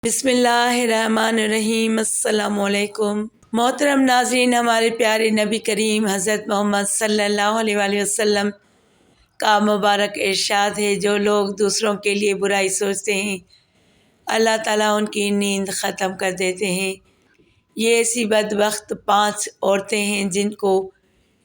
بسم اللہ الرحمن الرحیم۔ السلام علیکم محترم ناظرین، ہمارے پیارے نبی کریم حضرت محمد صلی اللہ علیہ وآلہ وسلم کا مبارک ارشاد ہے، جو لوگ دوسروں کے لیے برائی سوچتے ہیں اللہ تعالیٰ ان کی نیند ختم کر دیتے ہیں۔ یہ ایسی بدبخت 5 عورتیں ہیں جن کو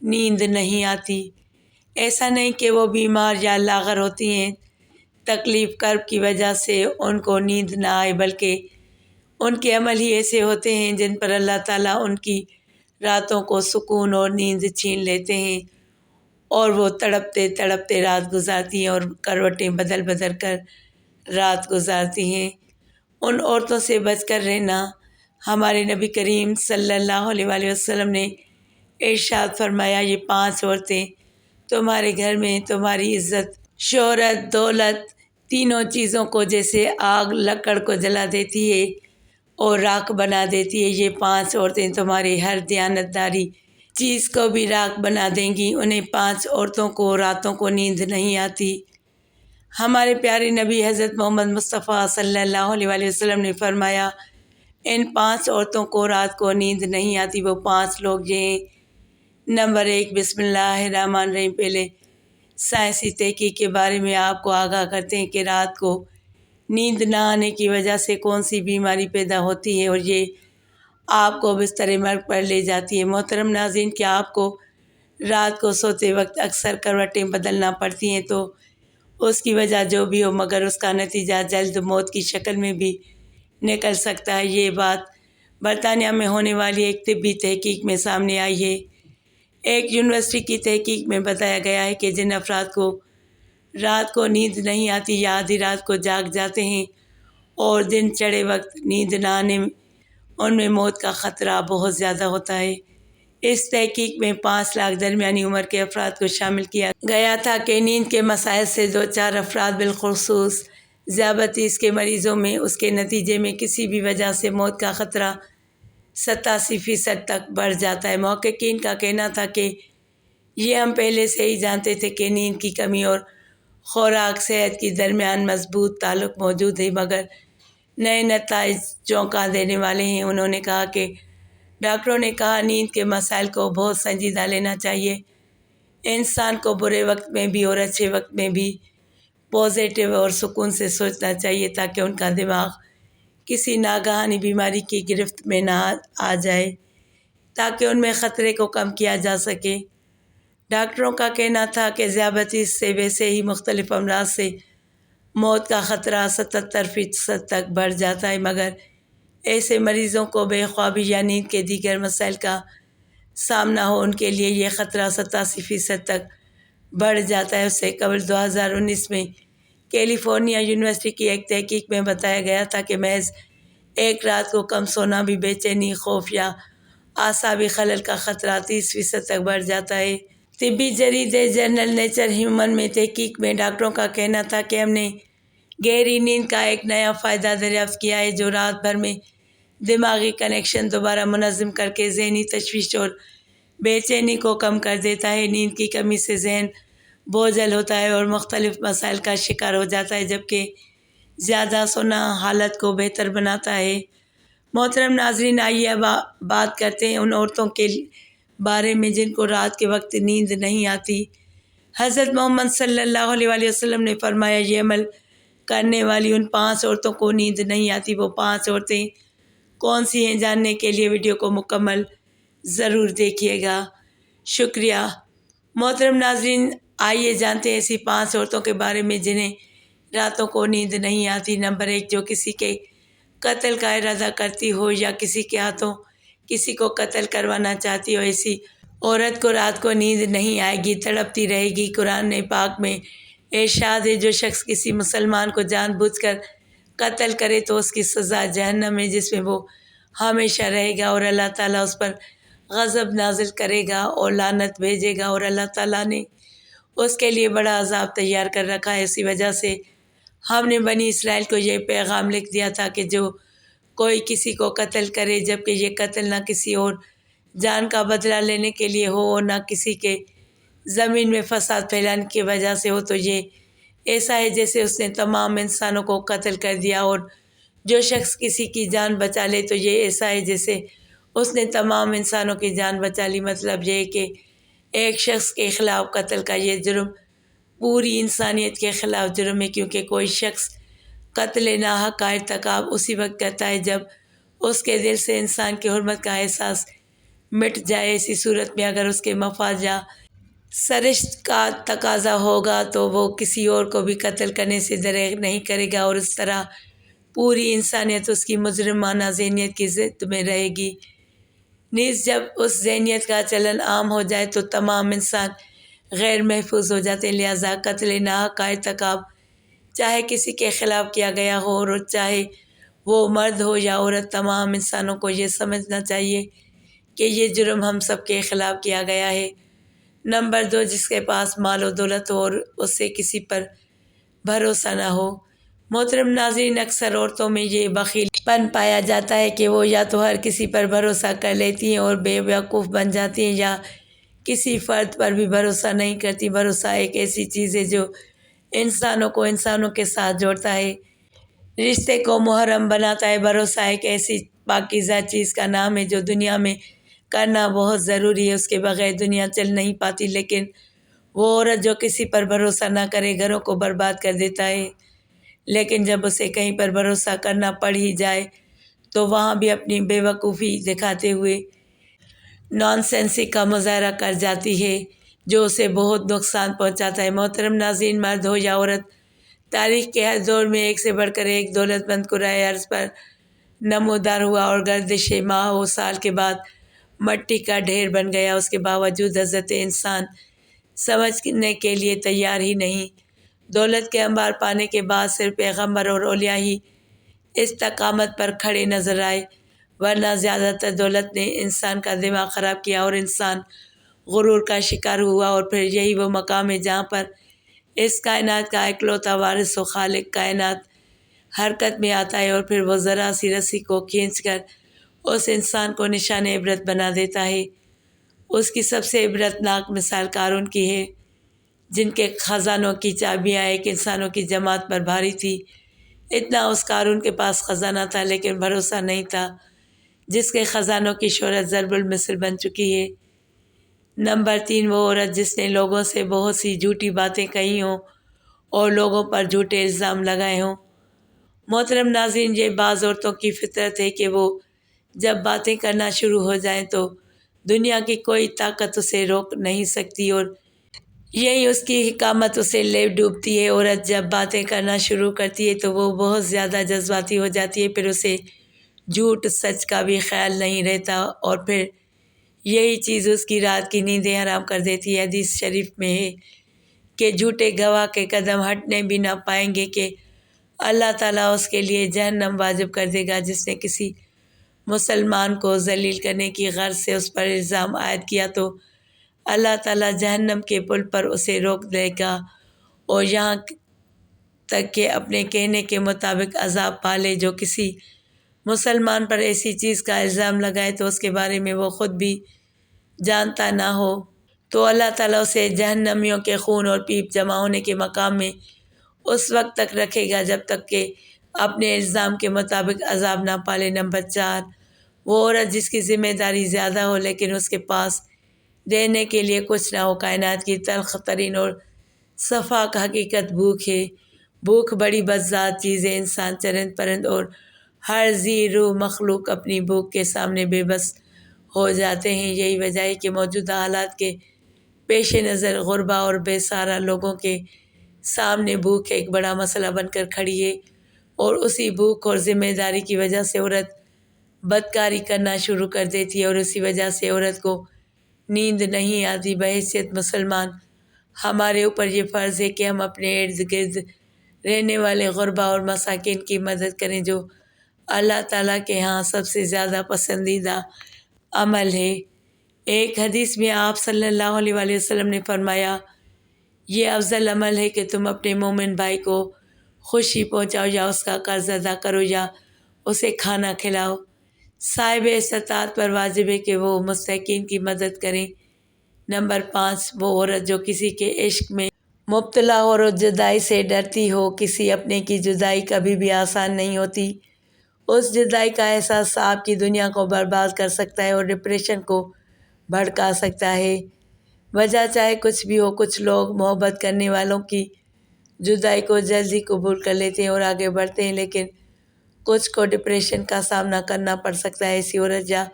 نیند نہیں آتی۔ ایسا نہیں کہ وہ بیمار یا لاغر ہوتی ہیں، تکلیف کرب کی وجہ سے ان کو نیند نہ آئے، بلکہ ان کے عمل ہی ایسے ہوتے ہیں جن پر اللہ تعالیٰ ان کی راتوں کو سکون اور نیند چھین لیتے ہیں، اور وہ تڑپتے تڑپتے رات گزارتی ہیں اور کروٹیں بدل بدل کر رات گزارتی ہیں۔ ان عورتوں سے بچ کر رہنا۔ ہمارے نبی کریم صلی اللہ علیہ وآلہ وسلم نے ارشاد فرمایا، یہ 5 عورتیں تمہارے گھر میں تمہاری عزت، شہرت، دولت، تینوں چیزوں کو جیسے آگ لکڑ کو جلا دیتی ہے اور راکھ بنا دیتی ہے، یہ 5 عورتیں تمہاری ہر دیانتداری چیز کو بھی راکھ بنا دیں گی۔ انہیں 5 عورتوں کو راتوں کو نیند نہیں آتی۔ ہمارے پیارے نبی حضرت محمد مصطفیٰ صلی اللہ علیہ وآلہ وسلم نے فرمایا، ان 5 عورتوں کو رات کو نیند نہیں آتی۔ وہ 5 لوگ یہ ہیں۔ نمبر 1، بسم اللہ الرحمن الرحیم۔ پہلے سائنسی تحقیق کے بارے میں آپ کو آگاہ کرتے ہیں کہ رات کو نیند نہ آنے کی وجہ سے کون سی بیماری پیدا ہوتی ہے اور یہ آپ کو بستر مرگ پر لے جاتی ہے۔ محترم ناظرین، کیا آپ کو رات کو سوتے وقت اکثر کروٹیں بدلنا پڑتی ہیں؟ تو اس کی وجہ جو بھی ہو، مگر اس کا نتیجہ جلد موت کی شکل میں بھی نکل سکتا ہے۔ یہ بات برطانیہ میں ہونے والی ایک طبی تحقیق میں سامنے آئی ہے۔ ایک یونیورسٹی کی تحقیق میں بتایا گیا ہے کہ جن افراد کو رات کو نیند نہیں آتی یا آدھی رات کو جاگ جاتے ہیں اور دن چڑھے وقت نیند نہ آنے، ان میں موت کا خطرہ بہت زیادہ ہوتا ہے۔ اس تحقیق میں 5 لاکھ درمیانی عمر کے افراد کو شامل کیا گیا تھا کہ نیند کے مسائل سے 2-4 افراد، بالخصوص ذیابیطس کے مریضوں میں اس کے نتیجے میں کسی بھی وجہ سے موت کا خطرہ 87% تک بڑھ جاتا ہے۔ محققین کا کہنا تھا کہ یہ ہم پہلے سے ہی جانتے تھے کہ نیند کی کمی اور خوراک صحت کے درمیان مضبوط تعلق موجود ہے، مگر نئے نتائج چونکا دینے والے ہیں۔ انہوں نے کہا کہ ڈاکٹروں نے کہا نیند کے مسائل کو بہت سنجیدہ لینا چاہیے۔ انسان کو برے وقت میں بھی اور اچھے وقت میں بھی پازیٹیو اور سکون سے سوچنا چاہیے، تاکہ ان کا دماغ کسی ناگہانی بیماری کی گرفت میں نہ آ جائے، تاکہ ان میں خطرے کو کم کیا جا سکے۔ ڈاکٹروں کا کہنا تھا کہ ذیابیطس سے ویسے ہی مختلف امراض سے موت کا خطرہ 77% تک بڑھ جاتا ہے، مگر ایسے مریضوں کو بے خوابی یا نیند کے دیگر مسائل کا سامنا ہو، ان کے لیے یہ خطرہ 87% تک بڑھ جاتا ہے۔ اس سے قبل 2019 میں کیلیفورنیا یونیورسٹی کی ایک تحقیق میں بتایا گیا تھا کہ محض ایک رات کو کم سونا بھی بے چینی، خوف یا اعصابی خلل کا خطرہ 30% تک بڑھ جاتا ہے۔ طبی جریدے جرنل نیچر ہیومن میں تحقیق میں ڈاکٹروں کا کہنا تھا کہ ہم نے گہری نیند کا ایک نیا فائدہ دریافت کیا ہے، جو رات بھر میں دماغی کنیکشن دوبارہ منظم کر کے ذہنی تشویش اور بے چینی کو کم کر دیتا ہے۔ نیند کی کمی سے ذہن بوجھل ہوتا ہے اور مختلف مسائل کا شکار ہو جاتا ہے، جبکہ زیادہ سونا حالت کو بہتر بناتا ہے۔ محترم ناظرین، آئیے اب بات کرتے ہیں ان عورتوں کے بارے میں جن کو رات کے وقت نیند نہیں آتی۔ حضرت محمد صلی اللہ علیہ وآلہ وسلم نے فرمایا، یہ عمل کرنے والی ان 5 عورتوں کو نیند نہیں آتی۔ وہ 5 عورتیں کون سی ہیں؟ جاننے کے لیے ویڈیو کو مکمل ضرور دیکھیے گا۔ شکریہ۔ محترم ناظرین، آئیے جانتے ہیں ایسی 5 عورتوں کے بارے میں جنہیں راتوں کو نیند نہیں آتی۔ نمبر 1، جو کسی کے قتل کا ارادہ کرتی ہو یا کسی کے ہاتھوں کسی کو قتل کروانا چاہتی ہو، ایسی عورت کو رات کو نیند نہیں آئے گی، تڑپتی رہے گی۔ قرآن پاک میں ارشاد ہے، جو شخص کسی مسلمان کو جان بوجھ کر قتل کرے تو اس کی سزا جہنم ہے، جس میں وہ ہمیشہ رہے گا، اور اللہ تعالیٰ اس پر غضب نازل کرے گا اور لعنت بھیجے گا، اور اللہ تعالیٰ نے اس کے لیے بڑا عذاب تیار کر رکھا ہے۔ اسی وجہ سے ہم نے بنی اسرائیل کو یہ پیغام لکھ دیا تھا کہ جو کوئی کسی کو قتل کرے، جبکہ یہ قتل نہ کسی اور جان کا بدلہ لینے کے لیے ہو اور نہ کسی کے زمین میں فساد پھیلانے کی وجہ سے ہو، تو یہ ایسا ہے جیسے اس نے تمام انسانوں کو قتل کر دیا، اور جو شخص کسی کی جان بچا لے تو یہ ایسا ہے جیسے اس نے تمام انسانوں کی جان بچا لی۔ مطلب یہ کہ ایک شخص کے خلاف قتل کا یہ جرم پوری انسانیت کے خلاف جرم ہے، کیونکہ کوئی شخص قتل ناحق کا ارتکاب اسی وقت کرتا ہے جب اس کے دل سے انسان کی حرمت کا احساس مٹ جائے۔ ایسی صورت میں اگر اس کے مفاد یا سرشت کا تقاضا ہوگا تو وہ کسی اور کو بھی قتل کرنے سے دریغ نہیں کرے گا، اور اس طرح پوری انسانیت اس کی مجرمانہ ذہنیت کی زد میں رہے گی۔ نیز جب اس ذہنیت کا چلن عام ہو جائے تو تمام انسان غیر محفوظ ہو جاتے ہیں۔ لہٰذا قتل ناحق کا ارتکاب چاہے کسی کے خلاف کیا گیا ہو، اور چاہے وہ مرد ہو یا عورت، تمام انسانوں کو یہ سمجھنا چاہیے کہ یہ جرم ہم سب کے خلاف کیا گیا ہے۔ نمبر 2، جس کے پاس مال و دولت ہو اور اس سے کسی پر بھروسہ نہ ہو۔ محترم ناظرین، اکثر عورتوں میں یہ بخیل پن پایا جاتا ہے کہ وہ یا تو ہر کسی پر بھروسہ کر لیتی ہیں اور بے وقوف بن جاتی ہیں، یا کسی فرد پر بھی بھروسہ نہیں کرتی۔ بھروسہ ایک ایسی چیز ہے جو انسانوں کو انسانوں کے ساتھ جوڑتا ہے، رشتے کو محرم بناتا ہے۔ بھروسہ ایک ایسی پاکیزہ چیز کا نام ہے جو دنیا میں کرنا بہت ضروری ہے، اس کے بغیر دنیا چل نہیں پاتی۔ لیکن وہ عورت جو کسی پر بھروسہ نہ کرے گھروں کو برباد کر دیتا ہے، لیکن جب اسے کہیں پر بھروسہ کرنا پڑ ہی جائے تو وہاں بھی اپنی بے وقوفی دکھاتے ہوئے نان سینسی کا مظاہرہ کر جاتی ہے، جو اسے بہت نقصان پہنچاتا ہے۔ محترم ناظرین، مرد ہو یا عورت، تاریخ کے ہر دور میں ایک سے بڑھ کر ایک دولت مند کرۂ ارض پر نمودار ہوا اور گردش ماہ و سال کے بعد مٹی کا ڈھیر بن گیا۔ اس کے باوجود حضرت انسان سمجھنے کے لیے تیار ہی نہیں۔ دولت کے انبار پانے کے بعد صرف پیغمبر اور اولیاء ہی استقامت پر کھڑے نظر آئے، ورنہ زیادہ تر دولت نے انسان کا دماغ خراب کیا اور انسان غرور کا شکار ہوا۔ اور پھر یہی وہ مقام ہے جہاں پر اس کائنات کا اکلوتا وارث و خالق کائنات حرکت میں آتا ہے، اور پھر وہ ذرا سی رسی کو کھینچ کر اس انسان کو نشان عبرت بنا دیتا ہے۔ اس کی سب سے عبرت ناک مثال قارون کی ہے، جن کے خزانوں کی چابیاں ایک انسانوں کی جماعت پر بھاری تھی۔ اتنا اس قارون کے پاس خزانہ تھا، لیکن بھروسہ نہیں تھا، جس کے خزانوں کی شہرت ضرب المثل بن چکی ہے۔ نمبر 3، وہ عورت جس نے لوگوں سے بہت سی جھوٹی باتیں کہی ہوں اور لوگوں پر جھوٹے الزام لگائے ہوں۔ محترم ناظرین، یہ بعض عورتوں کی فطرت ہے کہ وہ جب باتیں کرنا شروع ہو جائیں تو دنیا کی کوئی طاقت اسے روک نہیں سکتی، اور یہی اس کی حکامت اسے لے ڈوبتی ہے۔ عورت جب باتیں کرنا شروع کرتی ہے تو وہ بہت زیادہ جذباتی ہو جاتی ہے، پھر اسے جھوٹ سچ کا بھی خیال نہیں رہتا، اور پھر یہی چیز اس کی رات کی نیندیں حرام کر دیتی ہے۔ حدیث شریف میں ہے کہ جھوٹے گواہ کے قدم ہٹنے بھی نہ پائیں گے کہ اللہ تعالیٰ اس کے لیے جہنم واجب کر دے گا۔ جس نے کسی مسلمان کو ذلیل کرنے کی غرض سے اس پر الزام عائد کیا تو اللہ تعالیٰ جہنم کے پل پر اسے روک دے گا، اور یہاں تک کہ اپنے کہنے کے مطابق عذاب پالے۔ جو کسی مسلمان پر ایسی چیز کا الزام لگائے تو اس کے بارے میں وہ خود بھی جانتا نہ ہو تو اللہ تعالیٰ اسے جہنمیوں کے خون اور پیپ جمع ہونے کے مقام میں اس وقت تک رکھے گا جب تک کہ اپنے الزام کے مطابق عذاب نہ پالے۔ نمبر 4، وہ عورت جس کی ذمہ داری زیادہ ہو لیکن اس کے پاس دینے کے لیے کچھ نہ ہو۔ کائنات کی تلخ ترین اور صفاک حقیقت بھوک ہے۔ بھوک بڑی بدذات چیز ہے۔ انسان، چرند پرند اور ہر ذی روح مخلوق اپنی بھوک کے سامنے بے بس ہو جاتے ہیں۔ یہی وجہ ہے کہ موجودہ حالات کے پیش نظر غربا اور بے سہارا لوگوں کے سامنے بھوک ایک بڑا مسئلہ بن کر کھڑی ہے، اور اسی بھوک اور ذمہ داری کی وجہ سے عورت بدکاری کرنا شروع کر دیتی ہے، اور اسی وجہ سے عورت کو نیند نہیں آتی۔ بحیثیت مسلمان ہمارے اوپر یہ فرض ہے کہ ہم اپنے ارد گرد رہنے والے غربا اور مساکین کی مدد کریں، جو اللہ تعالیٰ کے ہاں سب سے زیادہ پسندیدہ عمل ہے۔ ایک حدیث میں آپ صلی اللہ علیہ وآلہ وسلم نے فرمایا، یہ افضل عمل ہے کہ تم اپنے مومن بھائی کو خوشی پہنچاؤ، یا اس کا قرض ادا کرو، یا اسے کھانا کھلاؤ۔ صاحب استطاعت پر واجب ہے کہ وہ مستحقین کی مدد کریں۔ نمبر 5، وہ عورت جو کسی کے عشق میں مبتلا ہو اور جدائی سے ڈرتی ہو۔ کسی اپنے کی جدائی کبھی بھی آسان نہیں ہوتی، اس جدائی کا احساس آپ کی دنیا کو برباد کر سکتا ہے اور ڈپریشن کو بھڑکا سکتا ہے۔ وجہ چاہے کچھ بھی ہو، کچھ لوگ محبت کرنے والوں کی جدائی کو جلدی قبول کر لیتے ہیں اور آگے بڑھتے ہیں، لیکن کچھ کو ڈپریشن کا سامنا کرنا پڑ سکتا ہے۔ ایسی عورت یا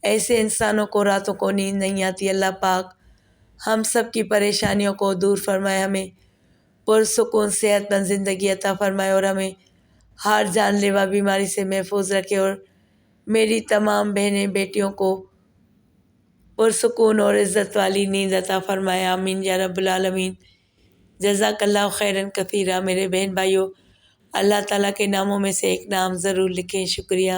ایسے انسانوں کو راتوں کو نیند نہیں آتی۔ اللہ پاک ہم سب کی پریشانیوں کو دور فرمائے، ہمیں پرسکون صحت مند زندگی عطا فرمائے اور ہمیں ہر جان لیوا بیماری سے محفوظ رکھے، اور میری تمام بہنیں بیٹیوں کو پرسکون اور عزت والی نیند عطا فرمائے، آمین یا رب العالمین۔ جزاک اللہ خیرن کثیرہ۔ میرے بہن بھائیوں، اللہ تعالیٰ کے ناموں میں سے ایک نام ضرور لکھیں۔ شکریہ۔